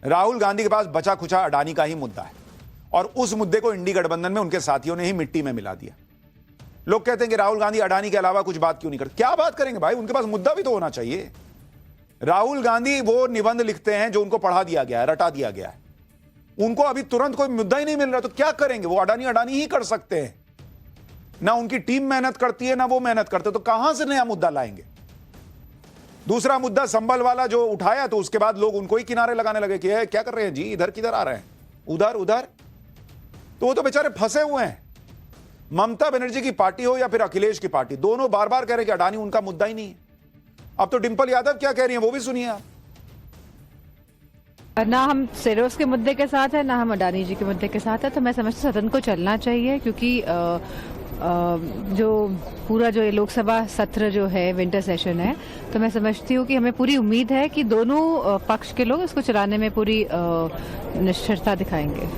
राहुल गांधी के पास बचा खुचा अडानी का ही मुद्दा है और उस मुद्दे को इंडी गठबंधन में उनके साथियों ने ही मिट्टी में मिला दिया। लोग कहते हैं कि राहुल गांधी अडानी के अलावा कुछ बात क्यों नहीं करते। क्या बात करेंगे भाई, उनके पास मुद्दा भी तो होना चाहिए। राहुल गांधी वो निबंध लिखते हैं जो उनको पढ़ा दिया गया है, रटा दिया गया है। उनको अभी तुरंत कोई मुद्दा ही नहीं मिल रहा तो क्या करेंगे। वो अडानी अडानी ही कर सकते हैं, ना उनकी टीम मेहनत करती है ना वो मेहनत करते, तो कहां से नया मुद्दा लाएंगे। दूसरा मुद्दा संबल वाला जो उठाया तो उसके बाद लोग उनको ही किनारे लगाने लगे कि क्या कर रहे हैं जी, इधर किधर आ रहे हैं, उधर उधर। तो वो तो बेचारे फंसे हुए हैं। ममता बनर्जी की पार्टी हो या फिर अखिलेश की पार्टी, दोनों बार बार कह रहे कि अडानी उनका मुद्दा ही नहीं है। अब तो डिंपल यादव क्या कह रही है वो भी सुनिए आप। ना हम सेरोस के मुद्दे के साथ है ना हम अडानी जी के मुद्दे के साथ है। तो मैं समझती हूँ सदन को चलना चाहिए, क्योंकि जो पूरा जो लोकसभा सत्र जो है विंटर सेशन है, तो मैं समझती हूँ कि हमें पूरी उम्मीद है कि दोनों पक्ष के लोग इसको चलाने में पूरी निष्ठुरता दिखाएंगे।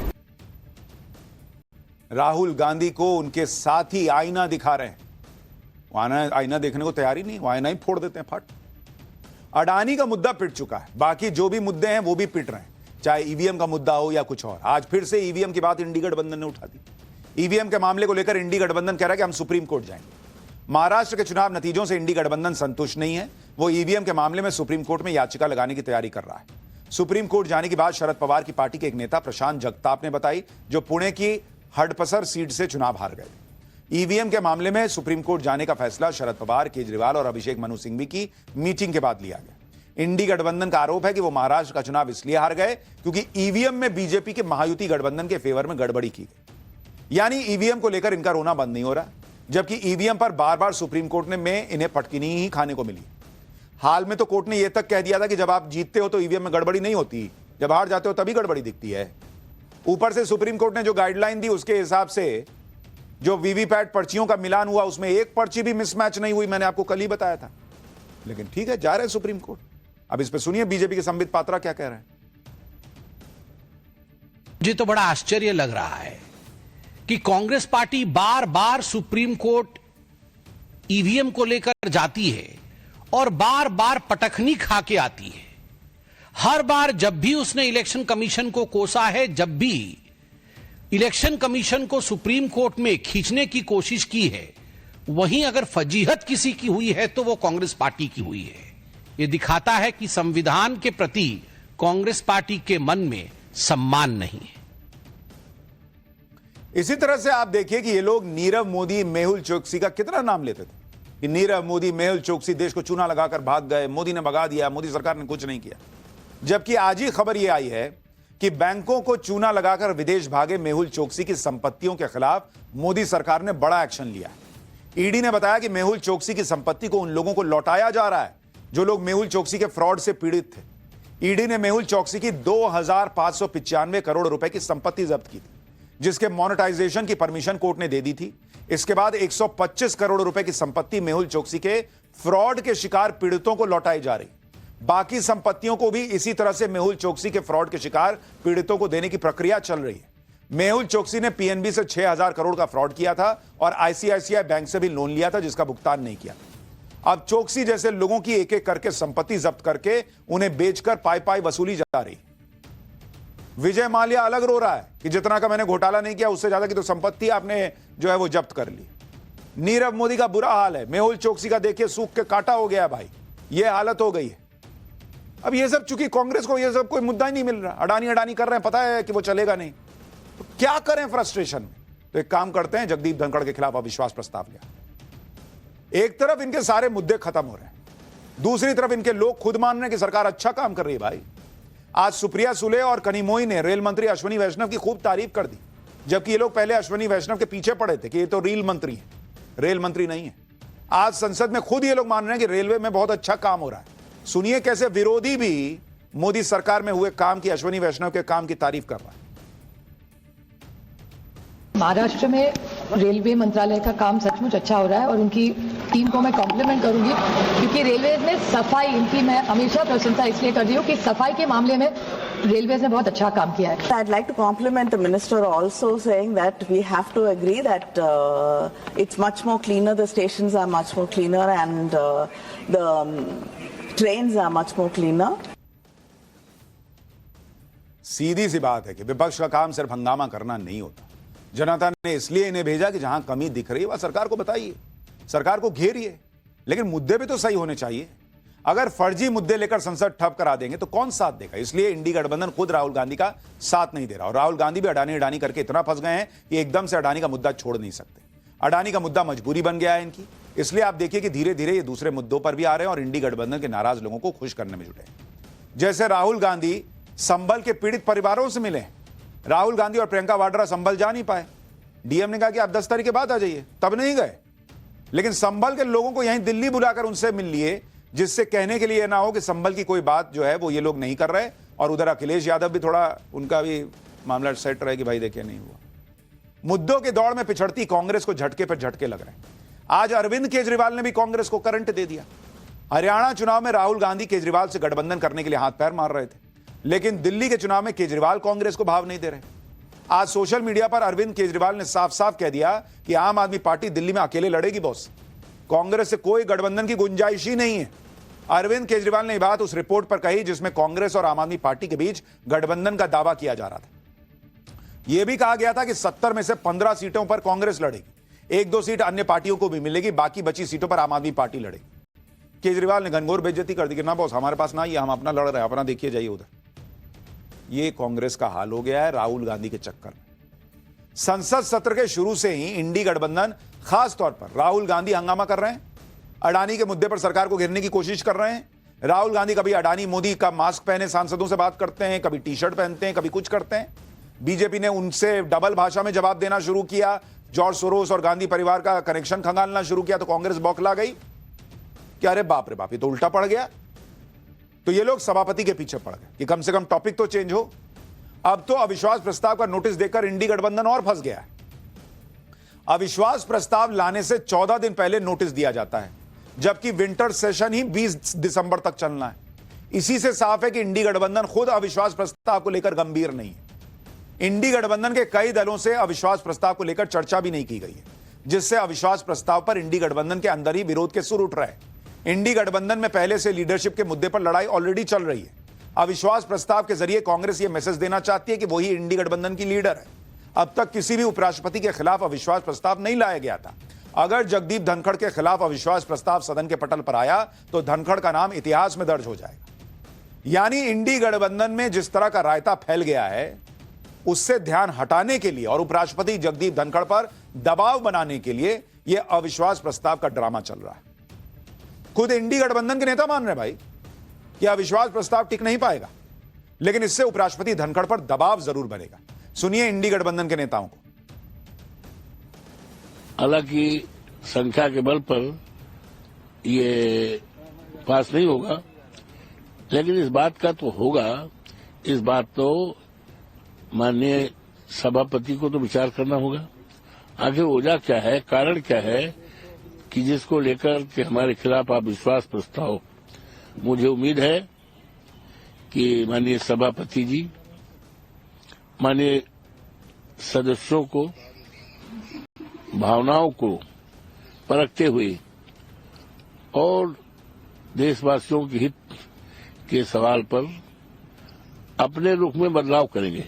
राहुल गांधी को उनके साथी आईना दिखा रहे हैं, आईना देखने को तैयार ही नहीं, वो आईना ही फोड़ देते हैं फट। अडानी का मुद्दा पिट चुका है, बाकी जो भी मुद्दे हैं वो भी पिट रहे हैं, चाहे ईवीएम का मुद्दा हो या कुछ और। आज फिर से ईवीएम की बात इंडी गठबंधन ने उठा दी। ईवीएम के मामले को लेकर इंडी गठबंधन कह रहा है कि हम सुप्रीम कोर्ट जाएंगे। महाराष्ट्र के चुनाव नतीजों से इंडी गठबंधन संतुष्ट नहीं है, वो ईवीएम के मामले में सुप्रीम कोर्ट में याचिका लगाने की तैयारी कर रहा है। सुप्रीम कोर्ट जाने की बात शरद पवार की पार्टी के एक नेता प्रशांत जगताप ने बताई, जो पुणे की हडपसर सीट से चुनाव हार गए। ईवीएम के मामले में सुप्रीम कोर्ट जाने का फैसला शरद पवार, केजरीवाल और अभिषेक मनु सिंघवी की मीटिंग के बाद लिया गया। इंडी गठबंधन का आरोप है कि वो महाराष्ट्र का चुनाव इसलिए हार गए क्योंकि ईवीएम में बीजेपी के महायुति गठबंधन के फेवर में गड़बड़ी की गई। यानी ईवीएम को लेकर इनका रोना बंद नहीं हो रहा, जबकि ईवीएम पर बार बार सुप्रीम कोर्ट में इन्हें पटकिनी ही खाने को मिली। हाल में तो कोर्ट ने यह तक कह दिया था कि जब आप जीतते हो तो ईवीएम में गड़बड़ी नहीं होती, जब हार जाते हो तभी गड़बड़ी दिखती है। ऊपर से सुप्रीम कोर्ट ने जो गाइडलाइन दी उसके हिसाब से जो वीवीपैट पर्चियों का मिलान हुआ उसमें एक पर्ची भी मिसमैच नहीं हुई, मैंने आपको कल ही बताया था। लेकिन ठीक है, जा रहे हैं सुप्रीम कोर्ट। अब इस पे सुनिए बीजेपी के संबित पात्रा क्या कह रहे हैं। मुझे तो बड़ा आश्चर्य लग रहा है कि कांग्रेस पार्टी बार बार सुप्रीम कोर्ट ईवीएम को लेकर जाती है और बार बार पटखनी खा के आती है। हर बार जब भी उसने इलेक्शन कमीशन को कोसा है, जब भी इलेक्शन कमीशन को सुप्रीम कोर्ट में खींचने की कोशिश की है, वहीं अगर फजीहत किसी की हुई है तो वो कांग्रेस पार्टी की हुई है। ये दिखाता है कि संविधान के प्रति कांग्रेस पार्टी के मन में सम्मान नहीं है। इसी तरह से आप देखिए कि ये लोग नीरव मोदी, मेहुल चोकसी का कितना नाम लेते थे कि नीरव मोदी, मेहुल चोकसी देश को चूना लगाकर भाग गए, मोदी ने भगा दिया, मोदी सरकार ने कुछ नहीं किया। जबकि आज ही खबर यह आई है कि बैंकों को चूना लगाकर विदेश भागे मेहुल चोकसी की संपत्तियों के खिलाफ मोदी सरकार ने बड़ा एक्शन लिया। ईडी ने बताया कि मेहुल चोकसी की संपत्ति को उन लोगों को लौटाया जा रहा है जो लोग मेहुल चोकसी के फ्रॉड से पीड़ित थे। ईडी ने मेहुल चोकसी की 2595 करोड़ रुपए की संपत्ति जब्त की थी, जिसके मोनेटाइजेशन की परमिशन कोर्ट ने दे दी थी। इसके बाद 125 करोड़ रुपए की संपत्ति मेहुल चोकसी के फ्रॉड के शिकार पीड़ितों को लौटाई जा रही। बाकी संपत्तियों को भी इसी तरह से मेहुल चोकसी के फ्रॉड के शिकार पीड़ितों को देने की प्रक्रिया चल रही है। मेहुल चोकसी ने पीएनबी से 6000 करोड़ का फ्रॉड किया था और आईसीआईसीआई बैंक से भी लोन लिया था जिसका भुगतान नहीं किया। अब चोकसी जैसे लोगों की एक एक करके संपत्ति जब्त करके उन्हें बेचकर पाई पाई वसूली जा रही। विजय माल्या अलग रो रहा है कि जितना का मैंने घोटाला नहीं किया उससे ज्यादा की तो संपत्ति आपने जो है वो जब्त कर ली। नीरव मोदी का बुरा हाल है, मेहुल चोकसी का देखिए सूख के काटा हो गया भाई, ये हालत हो गई है। अब ये सब चूंकि कांग्रेस को ये सब कोई मुद्दा ही नहीं मिल रहा, अडानी अडानी कर रहे हैं, पता है कि वो चलेगा नहीं, तो क्या करें फ्रस्ट्रेशन में। तो एक काम करते हैं, जगदीप धनखड़ के खिलाफ अविश्वास प्रस्ताव लिया। एक तरफ इनके सारे मुद्दे खत्म हो रहे हैं, दूसरी तरफ इनके लोग खुद मान रहे हैं कि सरकार अच्छा काम कर रही है भाई। आज सुप्रिया सुले और कनिमोई ने रेल मंत्री अश्विनी वैष्णव की खूब तारीफ कर दी, जबकि ये लोग पहले अश्विनी वैष्णव के पीछे पड़े थे कि ये तो रेल मंत्री है, रेल मंत्री नहीं है। आज संसद में खुद ये लोग मान रहे हैं कि रेलवे में बहुत अच्छा काम हो रहा है। सुनिए कैसे विरोधी भी मोदी सरकार में हुए काम की, अश्विनी वैष्णव के काम की तारीफ कर रहा है। महाराष्ट्र में रेलवे मंत्रालय का काम सचमुच अच्छा हो रहा है और उनकी टीम को मैं कॉम्प्लीमेंट करूंगी, क्योंकि रेलवे में सफाई, इनकी मैं हमेशा प्रशंसा इसलिए कर रही हूँ कि सफाई के मामले में रेलवे ने बहुत अच्छा काम किया है। I'd like to compliment the minister also, saying that we have to agree that it's much more cleaner, the stations are much more cleaner and the trains are much more cleaner. सीधी सी बात है कि विपक्ष का काम सिर्फ हंगामा करना नहीं होता। जनता ने इसलिए इन्हें भेजा कि जहां कमी दिख रही है वह सरकार को बताइए, सरकार को घेरिए, लेकिन मुद्दे भी तो सही होने चाहिए। अगर फर्जी मुद्दे लेकर संसद ठप करा देंगे तो कौन साथ देगा? इसलिए इंडी गठबंधन खुद राहुल गांधी का साथ नहीं दे रहा, और राहुल गांधी भी अडानी अडानी करके इतना फंस गए हैं कि एकदम से अडानी का मुद्दा छोड़ नहीं सकते। अडानी का मुद्दा मजबूरी बन गया है इनकी, इसलिए आप देखिए कि धीरे धीरे ये दूसरे मुद्दों पर भी आ रहे हैं और इंडी गठबंधन के नाराज लोगों को खुश करने में जुटे हैं। जैसे राहुल गांधी संभल के पीड़ित परिवारों से मिले। राहुल गांधी और प्रियंका वाड्रा संभल जा नहीं पाए, डीएम ने कहा कि आप 10 तारीख के बाद आ जाइए, तब नहीं गए। लेकिन संभल के लोगों को यहीं दिल्ली बुलाकर उनसे मिल लिए, जिससे कहने के लिए ना हो कि संभल की कोई बात जो है वो ये लोग नहीं कर रहे, और उधर अखिलेश यादव भी थोड़ा उनका भी मामला सेट रहे कि भाई देखिए नहीं हुआ। मुद्दों के दौड़ में पिछड़ती कांग्रेस को झटके पर झटके लग रहे हैं। आज अरविंद केजरीवाल ने भी कांग्रेस को करंट दे दिया। हरियाणा चुनाव में राहुल गांधी केजरीवाल से गठबंधन करने के लिए हाथ पैर मार रहे थे, लेकिन दिल्ली के चुनाव में केजरीवाल कांग्रेस को भाव नहीं दे रहे। आज सोशल मीडिया पर अरविंद केजरीवाल ने साफ साफ कह दिया कि आम आदमी पार्टी दिल्ली में अकेले लड़ेगी बॉस, कांग्रेस से कोई गठबंधन की गुंजाइश ही नहीं है। अरविंद केजरीवाल ने यह बात उस रिपोर्ट पर कही जिसमें कांग्रेस और आम आदमी पार्टी के बीच गठबंधन का दावा किया जा रहा था। यह भी कहा गया था कि 70 में से 15 सीटों पर कांग्रेस लड़ेगी, 1-2 सीट अन्य पार्टियों को भी मिलेगी, बाकी बची सीटों पर आम आदमी पार्टी लड़ेगी। केजरीवाल ने घनघोर बेइज्जती कर दी कि ना बॉस हमारे पास ना ही, हम अपना लड़ रहे हैं, अपना देखिए जाइए उधर। यह कांग्रेस का हाल हो गया है राहुल गांधी के चक्कर में। संसद सत्र के शुरू से ही इंडी गठबंधन, खास तौर पर राहुल गांधी हंगामा कर रहे हैं, अडानी के मुद्दे पर सरकार को घेरने की कोशिश कर रहे हैं। राहुल गांधी कभी अडानी मोदी का मास्क पहने सांसदों से बात करते हैं, कभी टी शर्ट पहनते हैं, कभी कुछ करते हैं। बीजेपी ने उनसे डबल भाषा में जवाब देना शुरू किया, जॉर्ज सोरोस और गांधी परिवार का कनेक्शन खंगालना शुरू किया, तो कांग्रेस बौखला गई कि अरे बाप रे बाप, ये तो उल्टा पड़ गया। तो ये लोग सभापति के पीछे पड़ गए कि कम से कम टॉपिक तो चेंज हो। अब तो अविश्वास प्रस्ताव का नोटिस देकर इंडी गठबंधन और फंस गया है। अविश्वास प्रस्ताव लाने से 14 दिन पहले नोटिस दिया जाता है, जबकि विंटर सेशन ही 20 दिसंबर तक चलना है। इसी से साफ है कि इंडी गठबंधन खुद अविश्वास प्रस्ताव को लेकर गंभीर नहीं है। इंडी गठबंधन के कई दलों से अविश्वास प्रस्ताव को लेकर चर्चा भी नहीं की गई है, जिससे अविश्वास प्रस्ताव पर इंडी गठबंधन के अंदर ही विरोध के सुर उठ रहे हैं। इंडी गठबंधन में पहले से लीडरशिप के मुद्दे पर लड़ाई ऑलरेडी चल रही है। अविश्वास प्रस्ताव के जरिए कांग्रेस यह मैसेज देना चाहती है कि वही इंडी गठबंधन की लीडर है। अब तक किसी भी उपराष्ट्रपति के खिलाफ अविश्वास प्रस्ताव नहीं लाया गया था। अगर जगदीप धनखड़ के खिलाफ अविश्वास प्रस्ताव सदन के पटल पर आया तो धनखड़ का नाम इतिहास में दर्ज हो जाएगा। यानी इंडी गठबंधन में जिस तरह का रायता फैल गया है, उससे ध्यान हटाने के लिए और उपराष्ट्रपति जगदीप धनखड़ पर दबाव बनाने के लिए यह अविश्वास प्रस्ताव का ड्रामा चल रहा है। खुद इंडी गठबंधन के नेता मान रहे भाई कि अविश्वास प्रस्ताव टिक नहीं पाएगा, लेकिन इससे उपराष्ट्रपति धनखड़ पर दबाव जरूर बनेगा। सुनिए इंडी गठबंधन के नेताओं को। हालांकि संख्या के बल पर ये पास नहीं होगा, लेकिन इस बात का तो होगा, इस बात तो माननीय सभापति को तो विचार करना होगा। आखिर वजह क्या है, कारण क्या है कि जिसको लेकर के हमारे खिलाफ अविश्वास प्रस्ताव। मुझे उम्मीद है कि माननीय सभापति जी माननीय सदस्यों को भावनाओं को परखते हुए और देशवासियों के हित के सवाल पर अपने रुख में बदलाव करेंगे।